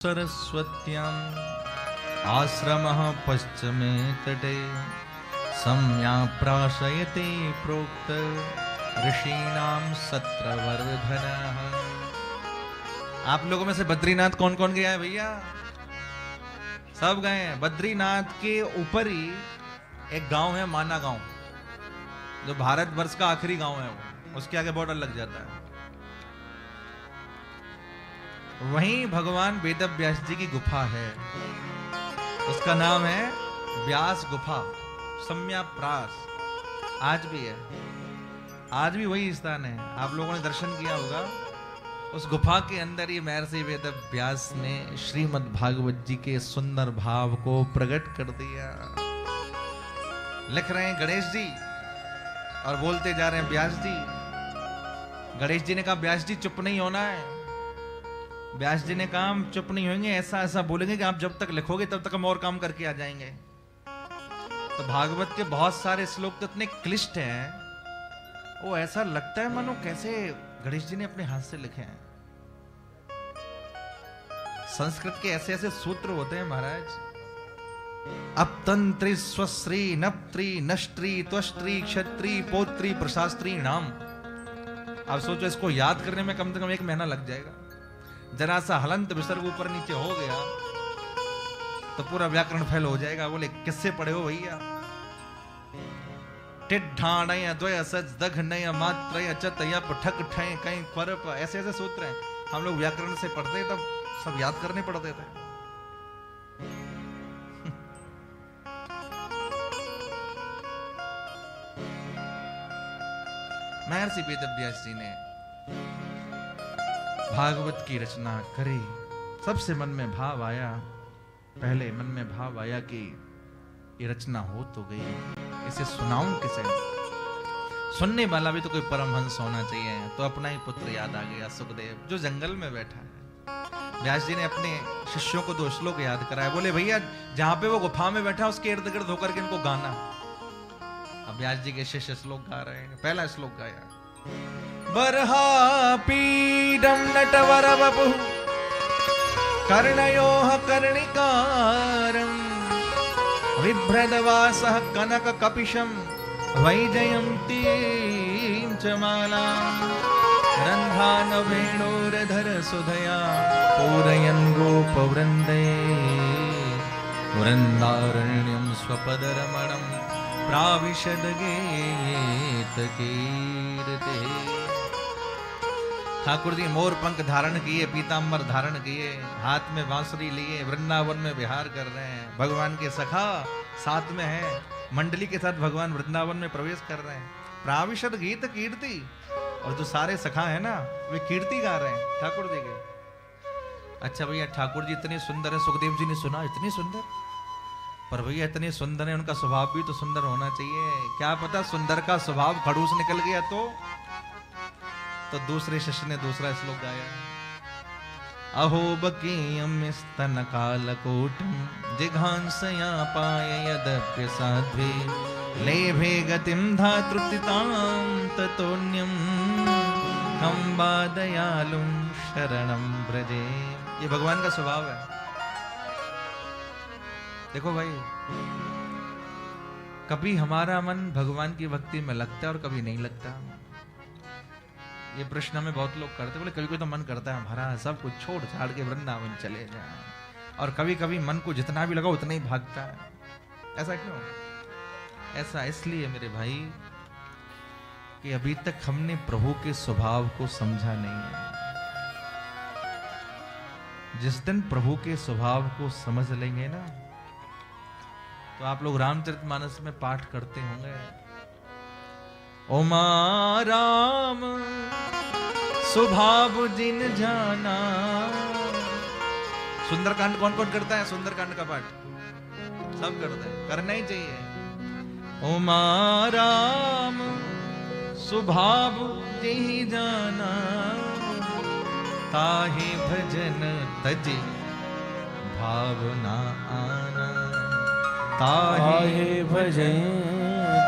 सरस्वत्याम् आश्रमः पश्चिमे तटे सम्याप्राशयते प्रोक्त ऋषीणाम सत्रवर्धनः। आप लोगों में से बद्रीनाथ कौन कौन गया है भैया? सब गए हैं। बद्रीनाथ के ऊपर ही एक गांव है, माना गांव, जो भारतवर्ष का आखिरी गांव है। वो उसके आगे बॉर्डर लग जाता है। वहीं भगवान वेद व्यास जी की गुफा है। उसका नाम है व्यास गुफा, सम्याप्रास। आज भी है, आज भी वही स्थान है। आप लोगों ने दर्शन किया होगा। उस गुफा के अंदर ही महर्षि वेद व्यास ने श्रीमद् भागवत जी के सुंदर भाव को प्रकट कर दिया। लिख रहे हैं गणेश जी और बोलते जा रहे हैं व्यास जी। गणेश जी ने कहा व्यास जी चुप नहीं होना है। व्यास जी ने कहा हम चुप नहीं होंगे, ऐसा ऐसा बोलेंगे कि आप जब तक लिखोगे तब तक हम और काम करके आ जाएंगे। तो भागवत के बहुत सारे श्लोक तो इतने क्लिष्ट हैं, वो ऐसा लगता है मानो कैसे गणेश जी ने अपने हाथ से लिखे हैं। संस्कृत के ऐसे ऐसे सूत्र होते हैं महाराज। अपतंत्री स्वश्री नप्त्री नष्ट्री त्वष्ट्री क्षत्री पौत्री प्रशास्त्री नाम। आप सोचो, इसको याद करने में कम से कम 1 महीना लग जाएगा। जरा सा हलंत विसर्ग ऊपर नीचे हो गया तो पूरा व्याकरण फेल हो जाएगा। बोले किससे पढ़े हो भैया? टिड्ढाणय द्वय सज दघनय मात्रय चतय ठक ठय कहीं परप, ऐसे ऐसे सूत्र हैं। हम लोग व्याकरण से पढ़ते तब सब याद करने पड़ते थे। महर्षि वेद व्यास जी ने भागवत की रचना करी। सबसे मन में भाव आया, पहले मन में भाव आया कि ये रचना हो तो गई, इसे सुनाऊं किसे? सुनने वाला भी तो कोई परमहंस होना चाहिए। तो अपना ही पुत्र याद आ गया, सुखदेव, जो जंगल में बैठा है। व्यास जी ने अपने शिष्यों को 2 श्लोक याद कराया। बोले भैया जहां पे वो गुफा में बैठा उसके इर्द गिर्द होकर के इनको गाना। अब व्यास जी के शिष्य श्लोक गा रहे हैं। पहला श्लोक गाया, बर्हापीडं नटवरवपुः कर्णयोः कर्णिकारं बिभ्रदवासः कनककपिशं वैजयन्तीं च मालां रन्ध्रानवेणोरधरसुधया पूरयन् गोपवृन्दे वृन्दारण्यं स्वपदरमणं प्राविशद्गीतकीर्ते। ठाकुर जी मोर पंख धारण किए, पीतांबर धारण किए, हाथ में बांसुरी लिए वृंदावन में विहार कर रहे हैं। भगवान के सखा साथ में है, मंडली के साथ भगवान वृंदावन में प्रवेश कर रहे हैं। प्राविशद गीत कीर्ति, और जो सारे सखा है ना वे कीर्ति गा रहे हैं ठाकुर जी के। अच्छा भैया ठाकुर जी इतने सुंदर है, सुखदेव जी ने सुना इतनी सुंदर, पर भैया इतने सुंदर है, उनका स्वभाव भी तो सुंदर होना चाहिए। क्या पता सुंदर का स्वभाव खड़ूस निकल गया तो दूसरे शिष्य ने दूसरा श्लोक गाया, अहो बकीयम स्तन कालकोटम जिघांसया पाय यदप्य साध्वी लेभे गतिम धातृतितां ततोन्यम हम बादयालुम शरणम ब्रजे। ये भगवान का स्वभाव है। देखो भाई, कभी हमारा मन भगवान की भक्ति में लगता है और कभी नहीं लगता। ये प्रश्न हमें बहुत लोग करते, बोले कभी कोई तो मन करता है हमारा सब कुछ छोड़ छाड़ के वृंदावन चले जाए, और कभी कभी मन को जितना भी लगा उतना ही भागता है। ऐसा क्यों? ऐसा इसलिए मेरे भाई कि अभी तक हमने प्रभु के स्वभाव को समझा नहीं है। जिस दिन प्रभु के स्वभाव को समझ लेंगे ना, तो आप लोग रामचरितमानस में पाठ करते होंगे, ओमा राम स्वभाव जिन जाना। सुंदरकांड कौन कौन करता है? सुंदरकांड का पाठ सब करते हैं, करना ही चाहिए। ओमा राम स्वभाव जिहि जाना ताहि भजन तजे भावना आना। ताहे भजन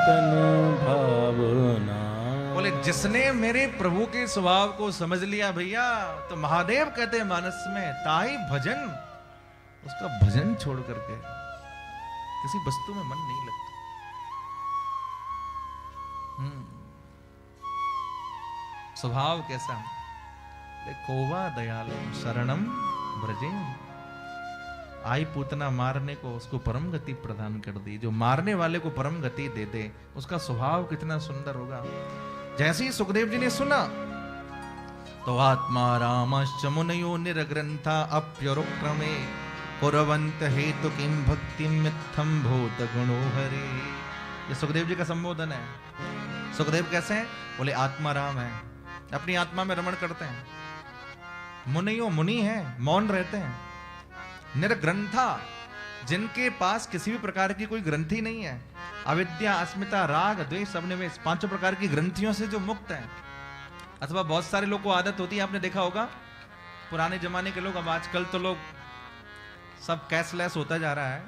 तन भावना। बोले जिसने मेरे प्रभु के स्वभाव को समझ लिया भैया, तो महादेव कहते हैं मानस में ताई भजन, उसका भजन छोड़ करके किसी वस्तु में मन नहीं लगता। स्वभाव कैसा? कोवा दयालु शरणम ब्रजेम, आई पूतना मारने को उसको परम गति प्रदान कर दी। जो मारने वाले को परम गति दे दे, उसका स्वभाव कितना सुंदर होगा। जैसे ही सुखदेव जी ने सुना तो आत्मा रामश्च मुनयो निर्ग्रंथा अप्यरुक्रमे कुर्वन्त हेतु किम भक्ति मित्थम भूत गुणो हरे। ये सुखदेव जी का संबोधन है। सुखदेव कैसे हैं? बोले आत्मा राम है, अपनी आत्मा में रमण करते हैं। मुनियो मुनि हैं, मौन रहते हैं। निर्ग्रंथा, जिनके पास किसी भी प्रकार की कोई ग्रंथि नहीं है। अविद्या, अस्मिता, राग, द्वेष, अभिनिवेश, पांचों प्रकार की ग्रंथियों से जो मुक्त है। अथवा बहुत सारे लोग को आदत होती है, आपने देखा होगा पुराने जमाने के लोग, अब आजकल तो लोग सब कैशलेस होता जा रहा है।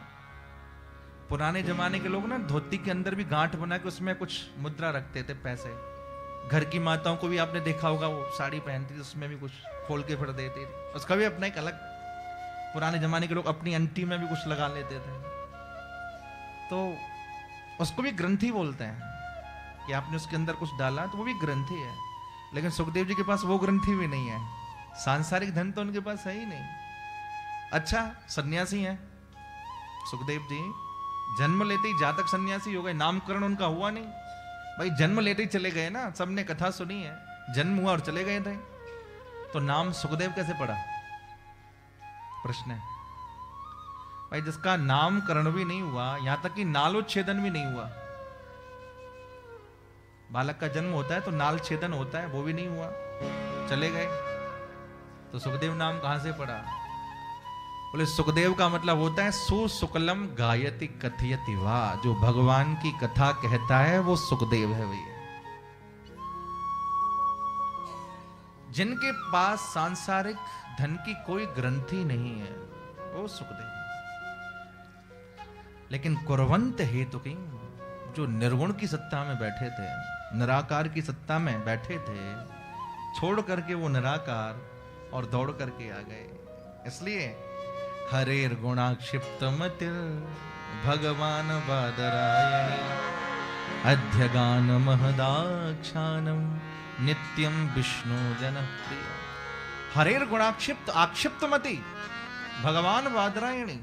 पुराने जमाने के लोग ना धोती के अंदर भी गांठ बना के उसमें कुछ मुद्रा रखते थे, पैसे। घर की माताओं को भी आपने देखा होगा, वो साड़ी पहनती थी, उसमें भी कुछ खोल के फिर देती थी। उसका भी अपना एक अलग, पुराने जमाने के लोग अपनी अंटी में भी कुछ लगा लेते थे, तो उसको भी ग्रंथि बोलते हैं कि आपने उसके अंदर कुछ डाला तो वो भी ग्रंथि है। लेकिन सुखदेव जी के पास वो ग्रंथि भी नहीं है। सांसारिक धन तो उनके पास है ही नहीं। अच्छा, सन्यासी हैं सुखदेव जी, जन्म लेते ही जातक सन्यासी हो गए, नामकरण उनका हुआ नहीं। भाई जन्म लेते ही चले गए ना, सबने कथा सुनी है, जन्म हुआ और चले गए थे, तो नाम सुखदेव कैसे पड़ा? प्रश्न है भाई। जिसका नामकरण भी नहीं हुआ, यहां तक कि नालोच्छेदन भी नहीं हुआ। बालक का जन्म होता है तो नाल छेदन होता है, वो भी नहीं हुआ, चले गए, तो सुखदेव नाम कहां से पड़ा? बोले सुखदेव का मतलब होता है सुशुक्लम गायति कथयति वा, जो भगवान की कथा कहता है वो सुखदेव है भैया। जिनके पास सांसारिक धन की कोई ग्रंथि नहीं है वो सुखदेव। लेकिन कुर्वन्त हेतु की, जो निर्गुण की सत्ता में बैठे थे, निराकार की सत्ता में बैठे थे, छोड़ करके वो निराकार और दौड़ करके आ गए। इसलिए हरेर गुणाक्षिप्त मतिर् भगवान बादरायणे अध्यगान महदाख्यानम नित्यम विष्णु जनप्रिय। हरेर गुणाक्षिप्त, आक्षिप्त मति भगवान बादरायणी।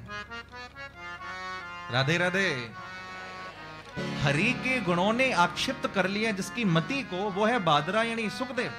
राधे राधे। हरि के गुणों ने आक्षिप्त कर लिया जिसकी मति को, वो है बादरायणी सुखदेव।